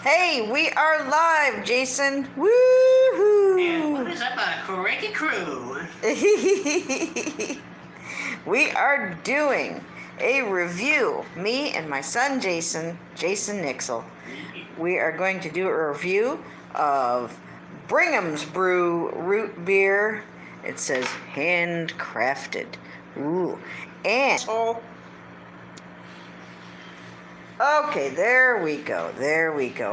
Hey, we are live, Jason. Woohoo! And what is up, Correct Crew? We are doing a review. Me and my son Jason Nixel. We are going to do a review of Brigham's Brew root beer. It says handcrafted. Ooh. And okay, there we go.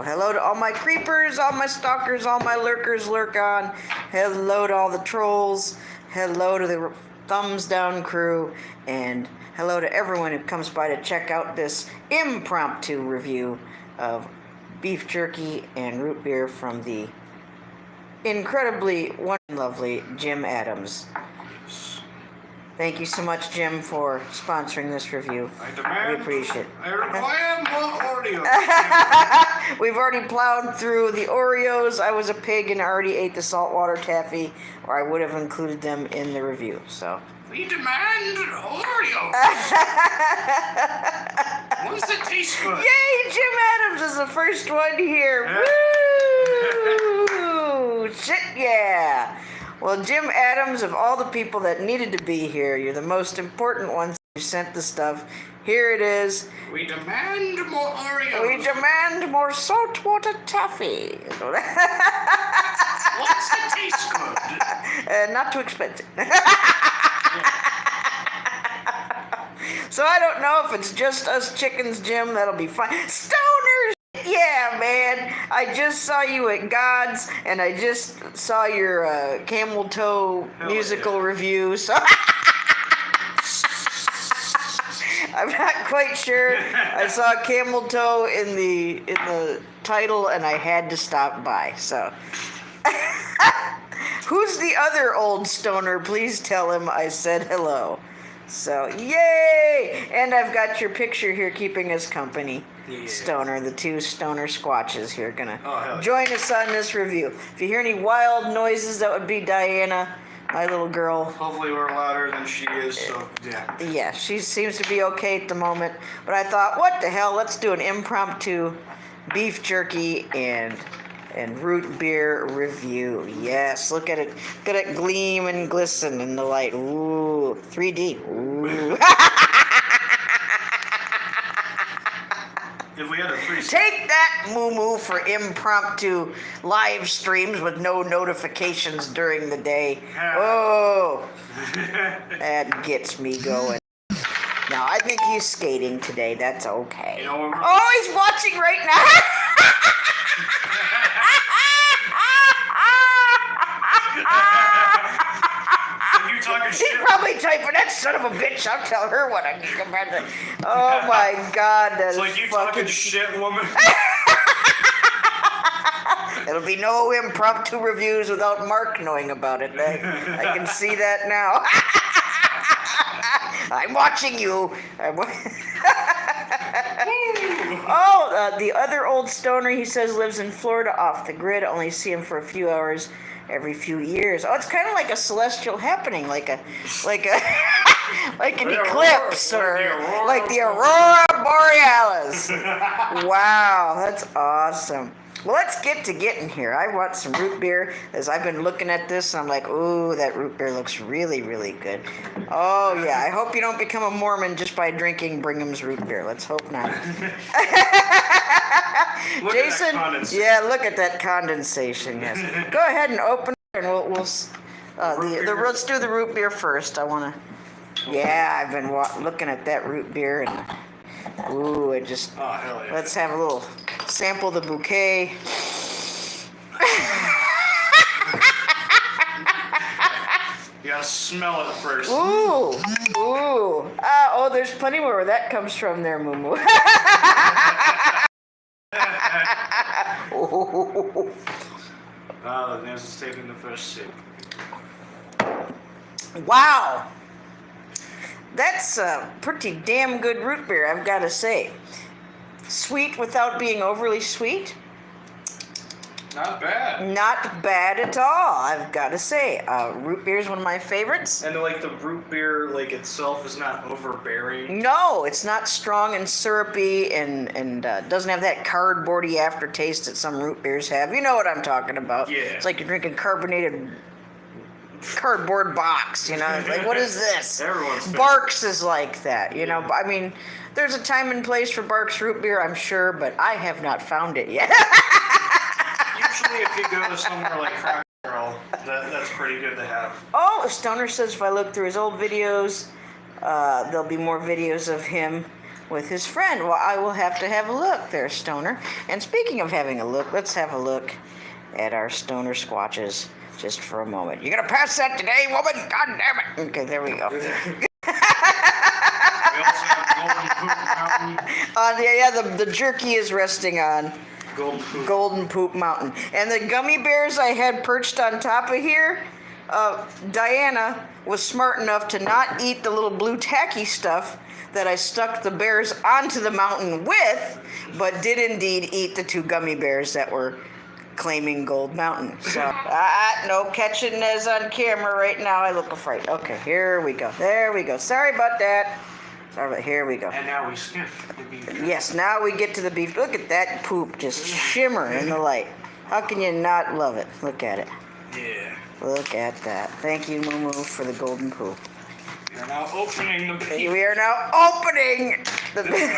Hello to all my creepers, all my stalkers, all my lurkers lurk on. Hello to all the trolls. Hello to the thumbs down crew. And hello to everyone who comes by to check out this impromptu review of beef jerky and root beer from the incredibly lovely Jim Adams. Thank you so much, Jim, for sponsoring this review. We appreciate it. I require more Oreos. We've already plowed through the Oreos. I was a pig and already ate the saltwater taffy, or I would have included them in the review. So We demand Oreos. Once it tastes good. yay! Jim Adams is the first one here. Woo! Shit, yeah. Well, Jim Adams, of all the people that needed to be here, you're the most important ones who sent the stuff. Here it is. We demand more Oreos. We demand more saltwater taffy. Once it tastes good. Not too expensive. So I don't know if it's just us chickens, Jim. That'll be fine. Stoners! Yeah, man. I just saw you at God's, and I just saw your camel toe musical review. So I'm not quite sure. I saw camel toe in the title, and I had to stop by. So who's the other old stoner? Please tell him I said hello. So yay! And I've got your picture here keeping us company. Yeah. Stoner, the two stoner squatches here gonna yeah. join us on this review. If you hear any wild noises, that would be Diana, my little girl. Hopefully we're louder than she is, so yeah. Yeah, she seems to be okay at the moment. But I thought, what the hell? Let's do an impromptu beef jerky and root beer review. Yes, look at it. Look at it gleam and glisten in the light. Ooh, 3D. Ooh. If we had a free Take that, moo-moo, for impromptu live streams with no notifications during the day. Oh, that gets me going. Now, I think he's skating today. That's okay. You know, Oh, he's watching right now. you talking He's shit. probably typing, that son of a bitch. I'll tell her what I can about to. Oh my God, that It's is like you fucking. talking shit, woman. There'll be no impromptu reviews without Mark knowing about it. I can see that now. I'm watching you. The other old stoner, he says, lives in Florida off the grid. I only see him for a few hours every few years. Oh, it's kind of like a celestial happening, like an eclipse, or like the Aurora Borealis. Wow, that's awesome. Well, let's get to getting here. I want some root beer. As I've been looking at this, I'm like, ooh, that root beer looks really, really good. Oh, yeah. I hope you don't become a Mormon just by drinking Brigham's root beer. Let's hope not. Jason, look at that condensation. Yes. Go ahead and open it, and let's do the root beer first. I want to. Yeah, I've been looking at that root beer, and ooh, it just. Oh, hell yeah. Let's have a little sample the bouquet. You gotta smell it first. Ooh. Oh, there's plenty more where that comes from there, Moo Moo. The Nance is taking the first sip. Wow. That's a pretty damn good root beer, I've got to say. Sweet without being overly sweet. Not bad. Not bad at all, I've got to say. Root beer is one of my favorites. And like the root beer, like itself, is not overbearing. No, it's not strong and syrupy and doesn't have that cardboardy aftertaste that some root beers have. You know what I'm talking about. Yeah. It's like you're drinking carbonated cardboard box, you know? It's like, what is this? Everyone's favorite. Barks is like that, you know? I mean, there's a time and place for Barks root beer, I'm sure, but I have not found it yet. Usually, if you go to somewhere like Cracker Barrel, that's pretty good to have. Oh, Stoner says if I look through his old videos, there'll be more videos of him with his friend. Well, I will have to have a look there, Stoner. And speaking of having a look, let's have a look at our Stoner Squatches just for a moment. You gonna pass that today, woman? God damn it. Okay, there we go. We also have Golden Poop Mountain. The jerky is resting on Golden Poop Mountain. And the gummy bears I had perched on top of here, Diana was smart enough to not eat the little blue tacky stuff that I stuck the bears onto the mountain with, but did indeed eat the 2 gummy bears that were claiming Gold Mountain. So, no catching as on camera right now. I look afraid. Okay, here we go. There we go. Sorry about that. Sorry, but here we go. And now we sniff the beef. Yes, now we get to the beef. Look at that poop just shimmer in the light. How can you not love it? Look at it. Yeah. Look at that. Thank you, Moo Moo, for the golden poop. We are now opening the beef. We are now opening the beef.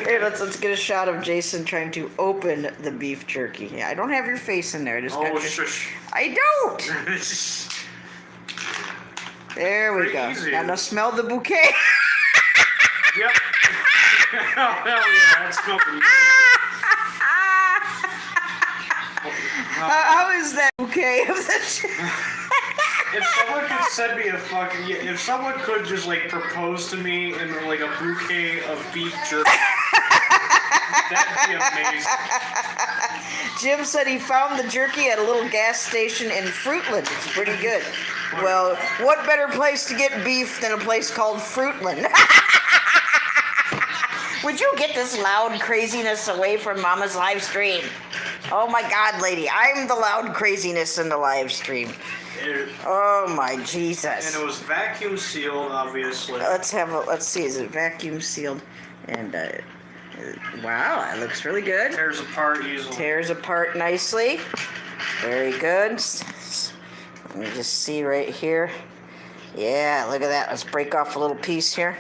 Here, let's get a shot of Jason trying to open the beef jerky. Yeah, I don't have your face in there. I just got your... Shush. I don't. There we go. Easy. Now smell the bouquet. Yep. Hell yeah, that's smoking. How is that bouquet of the? If someone could send me if someone could just like propose to me in like a bouquet of beef jerky, that'd be amazing. Jim said he found the jerky at a little gas station in Fruitland. It's pretty good. Well, what better place to get beef than a place called Fruitland? Would you get this loud craziness away from Mama's live stream? Oh my God, lady, I'm the loud craziness in the live stream. Oh my Jesus. And it was vacuum sealed, obviously. Let's see, is it vacuum sealed? And wow, it looks really good. Tears apart easily. Tears apart nicely. Very good. Let me just see right here. Yeah, look at that. Let's break off a little piece here.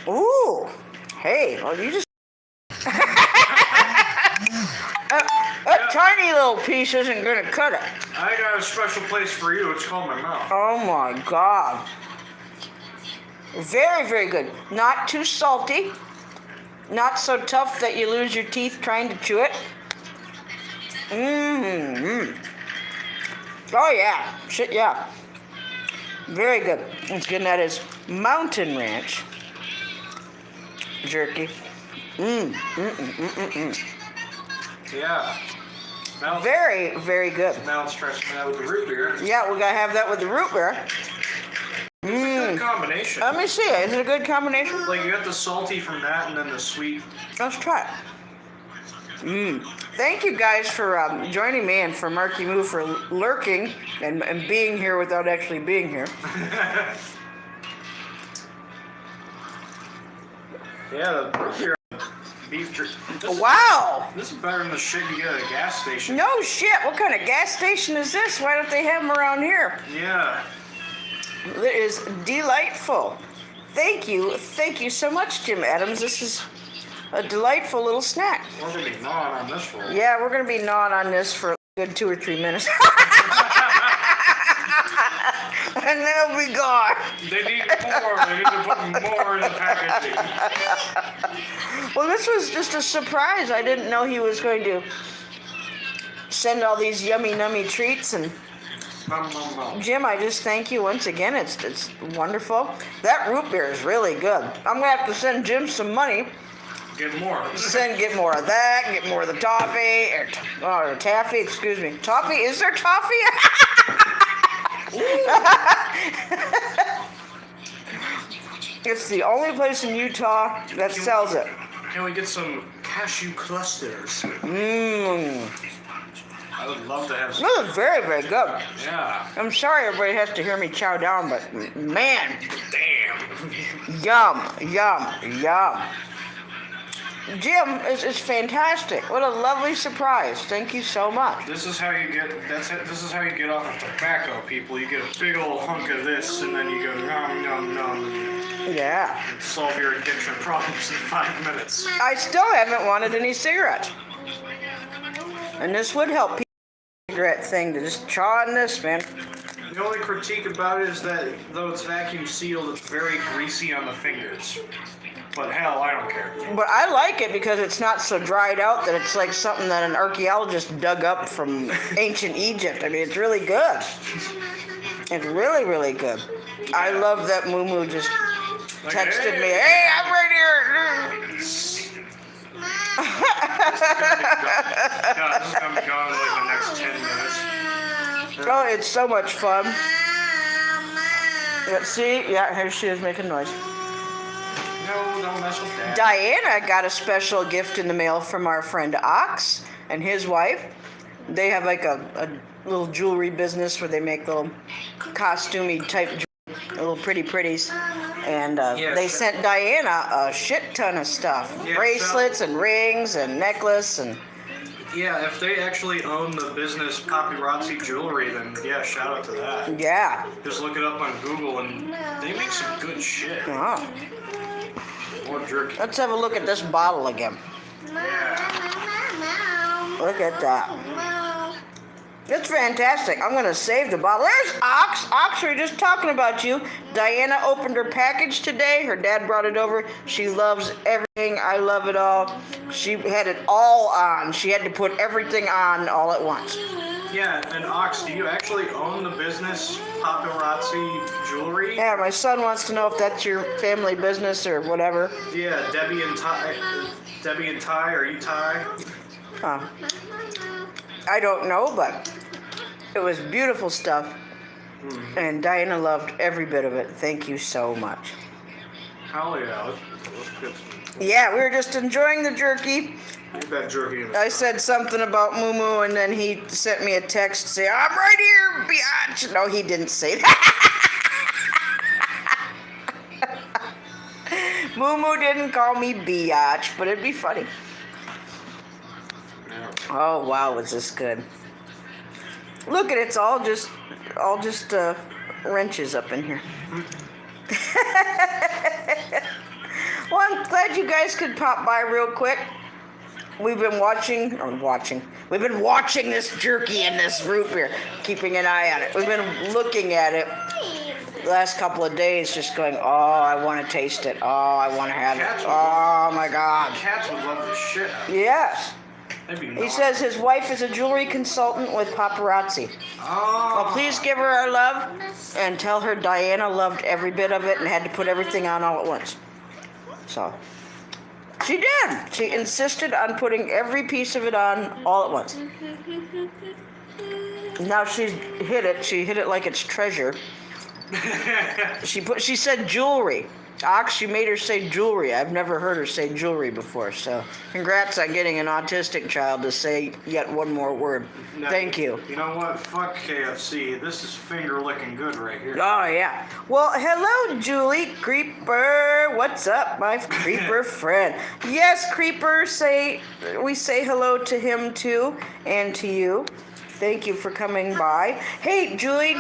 Ooh. Hey, well, you just... That tiny little piece isn't going to cut it. I got a special place for you. It's called my mouth. Oh, my God. Very, very good. Not too salty. Not so tough that you lose your teeth trying to chew it. Mm-hmm. Oh, yeah. Shit, yeah. Very good. It's good. That is Mountain Ranch jerky. Yeah. Now Very, very good. Now it's stretching out with the root beer. Yeah, we gotta have that with the root beer. It's a good combination. Let me see. Is it a good combination? Like you got the salty from that, and then the sweet. Let's try it. Thank you guys for joining me, and for Marky Moo for lurking and being here without actually being here. Yeah, the root beer, beef jerky. Wow. This is better than the shit you get at a gas station. No shit. What kind of gas station is this? Why don't they have them around here? Yeah. It is delightful. Thank you so much, Jim Adams. This is a delightful little snack. We're gonna be gnawing on this one. Yeah, we're gonna be gnawing on this for a good 2 or 3 minutes. And then it'll be gone. They need more. They need to put more in the packaging. Well, this was just a surprise. I didn't know he was going to send all these yummy, nummy treats. And Jim, I just thank you once again. It's wonderful. That root beer is really good. I'm gonna have to send Jim some money. Get more. Get more of that. Get more of the toffee or taffy. Excuse me. Toffee? Is there toffee? It's the only place in Utah that sells it. Can we get some cashew clusters? Mmm. I would love to have some. This is very, very good. Yeah. I'm sorry everybody has to hear me chow down, but man, Damn. yum, yum, yum. Jim, it's fantastic. What a lovely surprise. Thank you so much. This is how you get. This is how you get off of tobacco, people. You get a big old hunk of this, and then you go nom nom nom. Yeah. And solve your addiction problems in 5 minutes. I still haven't wanted any cigarettes. And this would help people with the cigarette thing to just chaw on this, man. The only critique about it is that though it's vacuum sealed, it's very greasy on the fingers. But hell, I don't care. But I like it because it's not so dried out that it's like something that an archaeologist dug up from ancient Egypt. I mean, it's really good. It's really, really good. I love that Moo just texted me, hey, I'm right here. This is gonna be gone in like the next 10 minutes. Oh, it's so much fun. Let's see. Yeah, here she is making noise. No, don't mess with that. Diana got a special gift in the mail from our friend Ox and his wife. They have like a little jewelry business where they make little costumey type jewelry, little pretties. And they sent Diana a shit ton of stuff. Yeah, bracelets and rings and necklace and... Yeah, if they actually own the business Paparazzi Jewelry, then yeah, shout out to that. Yeah. Just look it up on Google and they make some good shit. Oh. More jerky. Let's have a look at this bottle again. Yeah. Look at that. It's fantastic. I'm going to save the bottle. There's Ox. Ox, we were just talking about you. Diana opened her package today. Her dad brought it over. She loves everything. I love it all. She had it all on. She had to put everything on all at once. Yeah, and Ox, do you actually own the business Paparazzi Jewelry? Yeah, my son wants to know if that's your family business or whatever. Yeah, Debbie and Ty, are you Ty? I don't know, but it was beautiful stuff. And Diana loved every bit of it. Thank you so much. Hell yeah, let's get Yeah, we were just enjoying the jerky. that jerky in the I said something about Moo and then he sent me a text saying, I'm right here, biatch. No, he didn't say that. Moo didn't call me biatch, but it'd be funny. Oh, wow, was this good. Look at it, it's all just wrenches up in here. Well, I'm glad you guys could pop by real quick. We've been We've been watching this jerky and this root beer, keeping an eye on it. We've been looking at it the last couple of days, just going, oh, I want to taste it. Oh, I want to have it. Oh, my God. Cats would love this shit out of it. Yes. That'd be He says his wife is a jewelry consultant with Paparazzi. Oh. Well, please give her our love and tell her Diana loved every bit of it and had to put everything on all at once. So, she did. She insisted on putting every piece of it on all at once. Now she's hid it. She hid it like it's treasure. She said jewelry. Ox, you made her say jewelry. I've never heard her say jewelry before. So, congrats on getting an autistic child to say yet one more word. Now, Thank you. You know what? Fuck KFC. This is finger licking good right here. Oh, yeah. Well, hello, Julie Creeper. What's up, my Creeper friend? Yes, Creeper, we say hello to him, too, and to you. Thank you for coming by. Hey, Julie,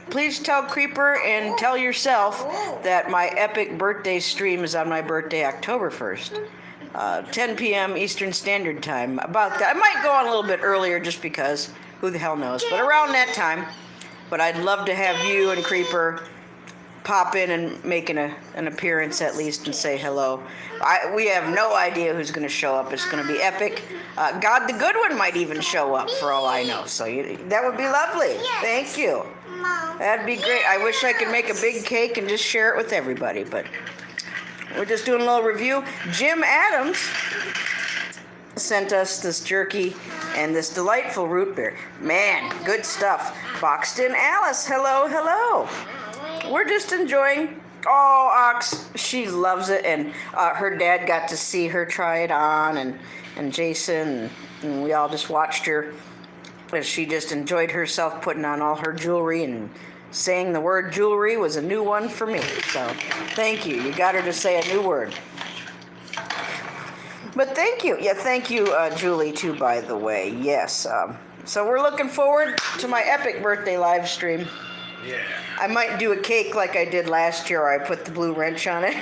please tell Creeper and tell yourself that my epic birthday stream is on my birthday, October 1st. 10 p.m. Eastern Standard Time. About that. I might go on a little bit earlier just because who the hell knows. But around that time. But I'd love to have you and Creeper pop in and make an appearance at least and say hello. We have no idea who's going to show up. It's going to be epic. God the Good One might even show up for all I know. So that would be lovely. Thank you. That'd be great. I wish I could make a big cake and just share it with everybody. But we're just doing a little review. Jim Adams sent us this jerky and this delightful root beer. Man, good stuff. Boxton Alice, hello, hello. We're just enjoying Oh, Ox, she loves it, and her dad got to see her try it on, and Jason, and we all just watched her as she just enjoyed herself putting on all her jewelry, and saying the word jewelry was a new one for me. So thank you. You got her to say a new word. But thank you. Yeah, thank you, Julie, too, by the way. Yes. So we're looking forward to my epic birthday live stream. Yeah. I might do a cake like I did last year where I put the blue wrench on it.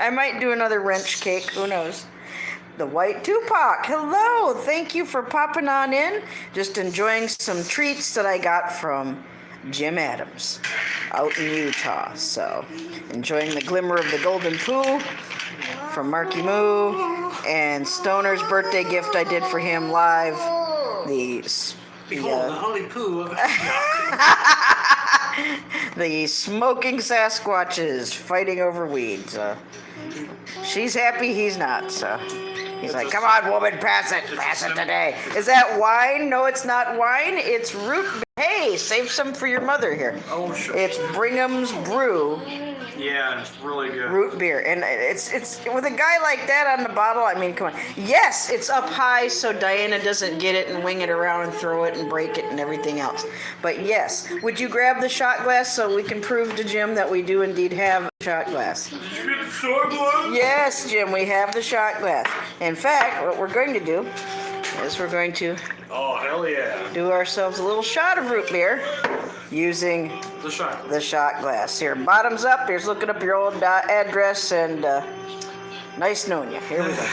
I might do another wrench cake. Who knows? The White Tupac. Hello. Thank you for popping on in. Just enjoying some treats that I got from Jim Adams out in Utah. So enjoying the glimmer of the golden pool from Marky Moo, and Stoner's birthday gift I did for him live. Behold the holy poo of the smoking Sasquatches fighting over weeds. She's happy, he's not. So he's like, "Come on, woman, pass it today." Is that wine? No, it's not wine. It's root. Hey, save some for your mother here. Oh, sure. It's Brigham's Brew. Yeah, it's really good. Root beer, and it's with a guy like that on the bottle. I mean, come on. Yes, it's up high so Diana doesn't get it and wing it around and throw it and break it and everything else. But yes, would you grab the shot glass so we can prove to Jim that we do indeed have a shot glass? Did you get the shot glass? Yes, Jim, we have the shot glass. In fact, what we're going to do is we're going to hell yeah. do ourselves a little shot of root beer using The shot. the shot glass. Here, bottoms up. Here's looking up your old address, and nice knowing you. Here we go.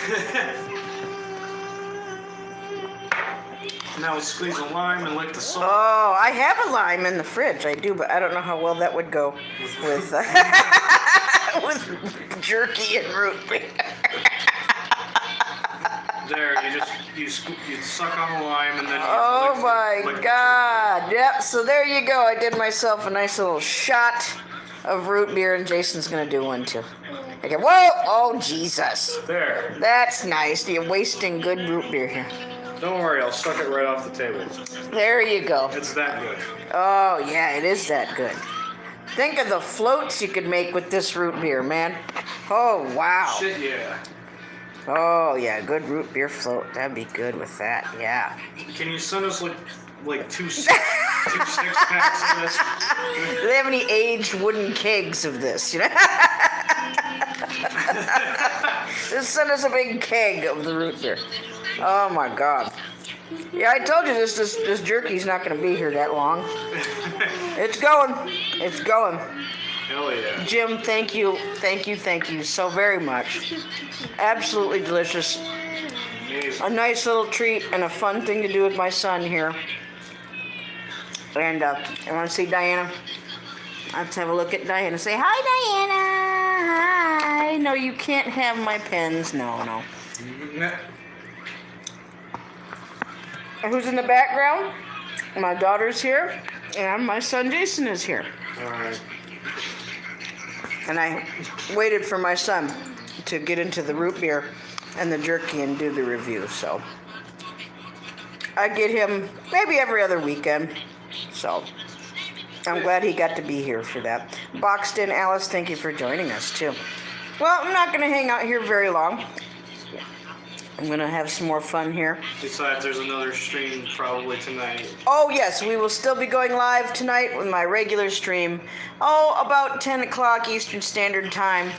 Now let's squeeze a lime and lick the salt. Oh, I have a lime in the fridge. I do, but I don't know how well that would go with with jerky and root beer. There, you suck on the lime and then you Oh lick my the God! Yep. So there you go. I did myself a nice little shot of root beer, and Jason's gonna do one too. Okay. Whoa! Oh Jesus! There. That's nice. You're wasting good root beer here. Don't worry, I'll suck it right off the table. There you go. It's that good. Oh yeah, it is that good. Think of the floats you could make with this root beer, man. Oh wow. Shit, yeah. Oh yeah, good root beer float. That'd be good with that. Yeah. Can you send us like two six packs of this? Do they have any aged wooden kegs of this? You know. Just send us a big keg of the root beer. Oh my God. Yeah, I told you this jerky's not going to be here that long. It's going. It's going. Hell yeah. Jim, thank you so very much. Absolutely delicious. Amazing. A nice little treat and a fun thing to do with my son here. And I want to see Diana. Let's have a look at Diana. Say, "Hi, Diana. Hi." No, you can't have my pens. No. And who's in the background? My daughter's here, and my son Jason is here. All right. And I waited for my son to get into the root beer and the jerky and do the review. So I get him maybe every other weekend. So I'm glad he got to be here for that. Boxton, Alice, thank you for joining us too. Well, I'm not going to hang out here very long. I'm going to have some more fun here. Besides, there's another stream probably tonight. Oh, yes, we will still be going live tonight with my regular stream. Oh, about 10 o'clock Eastern Standard Time.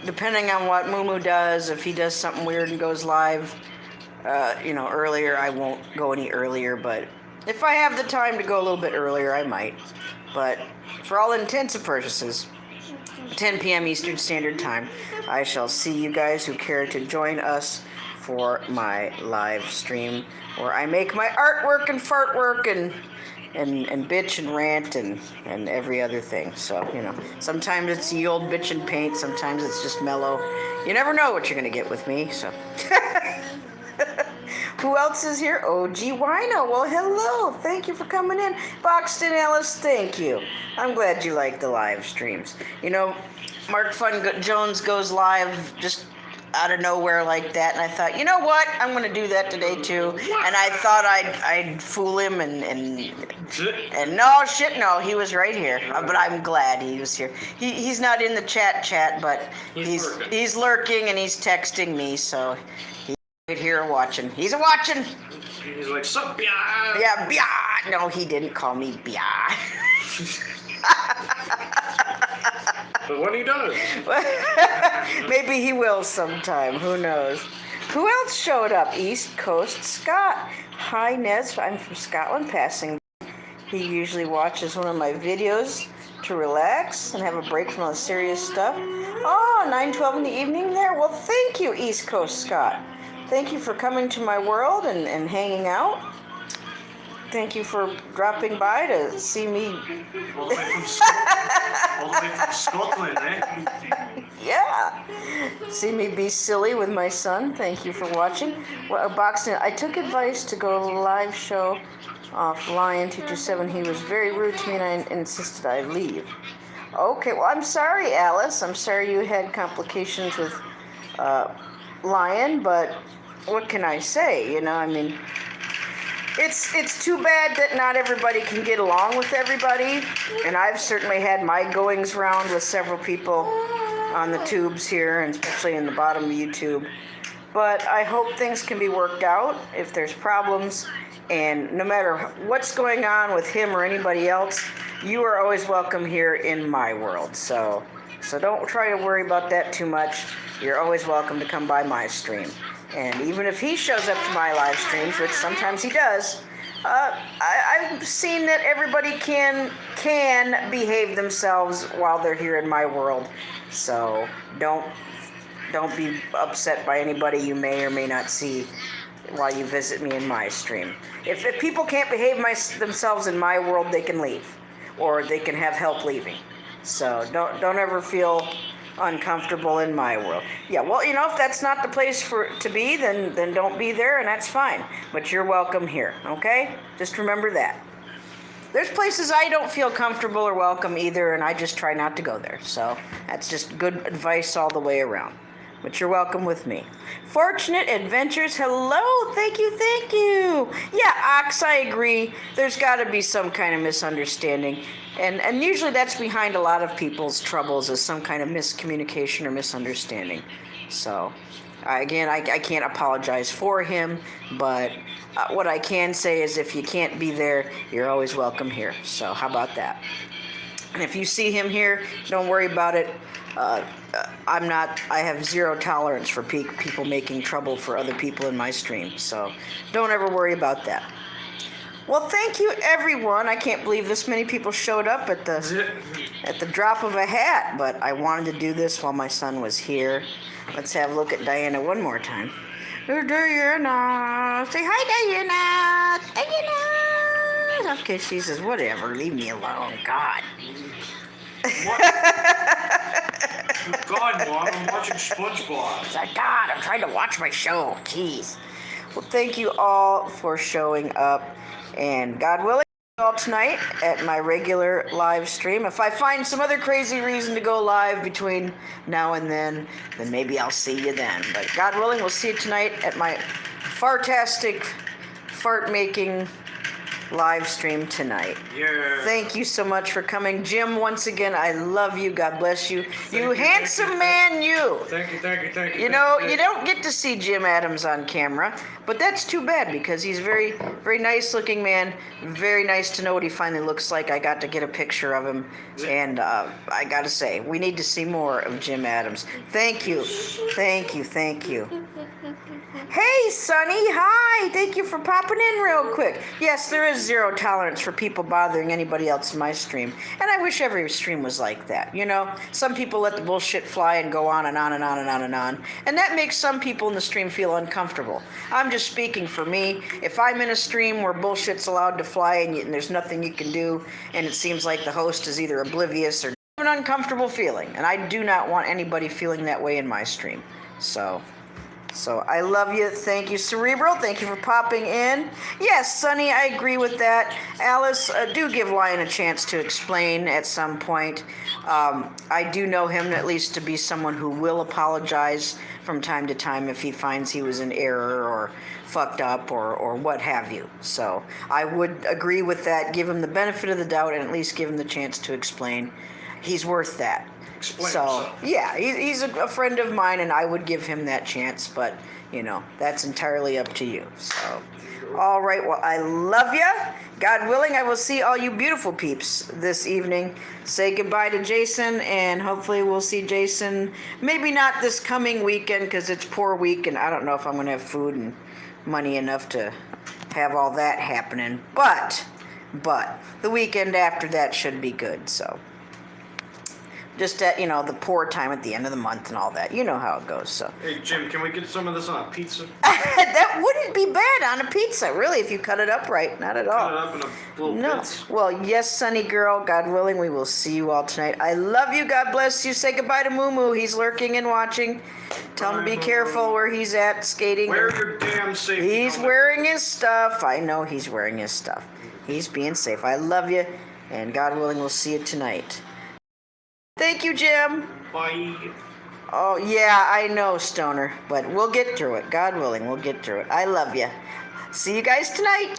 Depending on what Moo does, if he does something weird and goes live, earlier, I won't go any earlier. But if I have the time to go a little bit earlier, I might. But for all intents and purposes, 10 p.m. Eastern Standard Time, I shall see you guys who care to join us for my live stream where I make my artwork and fart work and bitch and rant and every other thing. So, sometimes it's the old bitch and paint, sometimes it's just mellow. You never know what you're going to get with me, so. Who else is here? OG Wino. Well, hello. Thank you for coming in. Boxton Ellis, thank you. I'm glad you like the live streams. Mark Fun Jones goes live just out of nowhere like that, and I thought, you know what, I'm gonna do that today too. And I thought I'd fool him and no shit, no, he was right here. But I'm glad he was here. He's not in the chat, but he's lurking and he's texting me, so he's right here watching. He's watching. He's like, sup, bia? Yeah, bia. No, he didn't call me bia. But when he does. Maybe he will sometime. Who knows? Who else showed up? East Coast Scott. Hi, Nez. I'm from Scotland, passing. He usually watches one of my videos to relax and have a break from all the serious stuff. Oh, 9:12 in the evening there? Well, thank you, East Coast Scott. Thank you for coming to my world and hanging out. Thank you for dropping by to see me. All the way from Scotland. All the way from Scotland, eh? Yeah. See me be silly with my son. Thank you for watching. Well, Boxing, I took advice to go live show off Lion 227. He was very rude to me and I insisted I leave. Okay, well, I'm sorry, Alice. I'm sorry you had complications with Lion, but what can I say? You know, I mean, it's too bad that not everybody can get along with everybody, and I've certainly had my goings round with several people on the tubes here, and especially in the bottom of YouTube. But I hope things can be worked out if there's problems, and no matter what's going on with him or anybody else, you are always welcome here in my world. So don't try to worry about that too much. You're always welcome to come by my stream. And even if he shows up to my live streams, which sometimes he does, I've seen that everybody can behave themselves while they're here in my world. So don't be upset by anybody you may or may not see while you visit me in my stream. If people can't behave themselves in my world, they can leave, or they can have help leaving. So don't ever feel uncomfortable in my world. Yeah, well, you know, if that's not the place to be, then don't be there, and that's fine. But you're welcome here, okay? Just remember that. There's places I don't feel comfortable or welcome either, and I just try not to go there. So that's just good advice all the way around. But you're welcome with me. Fortunate Adventures, hello, thank you. Yeah, Ox, I agree. There's got to be some kind of misunderstanding. And usually that's behind a lot of people's troubles, is some kind of miscommunication or misunderstanding. So, again, I can't apologize for him, but what I can say is if you can't be there, you're always welcome here. So how about that? And if you see him here, don't worry about it. I have zero tolerance for people making trouble for other people in my stream. So don't ever worry about that. Well, thank you, everyone. I can't believe this many people showed up at the drop of a hat, but I wanted to do this while my son was here. Let's have a look at Diana one more time. Diana. Say hi, Diana. Okay, she says, whatever, leave me alone. God. What? God, Mom, I'm watching SpongeBob. She's like, God, I'm trying to watch my show. Jeez. Well, thank you all for showing up. And God willing, all tonight at my regular live stream. If I find some other crazy reason to go live between now and then maybe I'll see you then. But God willing, we'll see you tonight at my fartastic, fart-making live stream tonight. Yeah. Thank you so much for coming. Jim, once again, I love you. God bless you. You handsome man, you. Thank you. You know, you don't get to see Jim Adams on camera, but that's too bad because he's a very, very nice looking man. Very nice to know what he finally looks like. I got to get a picture of him, and I got to say, we need to see more of Jim Adams. Thank you. Hey, Sonny, hi. Thank you for popping in real quick. Yes, there is zero tolerance for people bothering anybody else in my stream. And I wish every stream was like that, you know? Some people let the bullshit fly and go on and on and on and on and on. And that makes some people in the stream feel uncomfortable. I'm just speaking for me. If I'm in a stream where bullshit's allowed to fly and there's nothing you can do, and it seems like the host is either oblivious or an uncomfortable feeling. And I do not want anybody feeling that way in my stream. So So I love you. Thank you, Cerebral. Thank you for popping in. Yes, Sonny, I agree with that. Alice, do give Lion a chance to explain at some point. I do know him at least to be someone who will apologize from time to time if he finds he was in error or fucked up or what have you. So I would agree with that. Give him the benefit of the doubt and at least give him the chance to explain. He's worth that. Explain So, himself. yeah, he's a friend of mine, and I would give him that chance, but, that's entirely up to you. So, all right, well, I love you. God willing, I will see all you beautiful peeps this evening. Say goodbye to Jason, and hopefully we'll see Jason, maybe not this coming weekend, because it's poor week, and I don't know if I'm going to have food and money enough to have all that happening, but the weekend after that should be good, so. Just at, the poor time at the end of the month and all that. You know how it goes, so. Hey, Jim, can we get some of this on a pizza? That wouldn't be bad on a pizza, really, if you cut it up right. Not at all. Cut it up in a little bits. Well, yes, Sunny girl, God willing, we will see you all tonight. I love you. God bless you. Say goodbye to Moo Moo. He's lurking and watching. Tell him to be careful where he's at skating. Wear your damn safety He's helmet. wearing his stuff. I know he's wearing his stuff. He's being safe. I love you, and God willing, we'll see you tonight. Thank you, Jim. Bye. Oh, yeah, I know, Stoner, but we'll get through it. God willing, we'll get through it. I love you. See you guys tonight.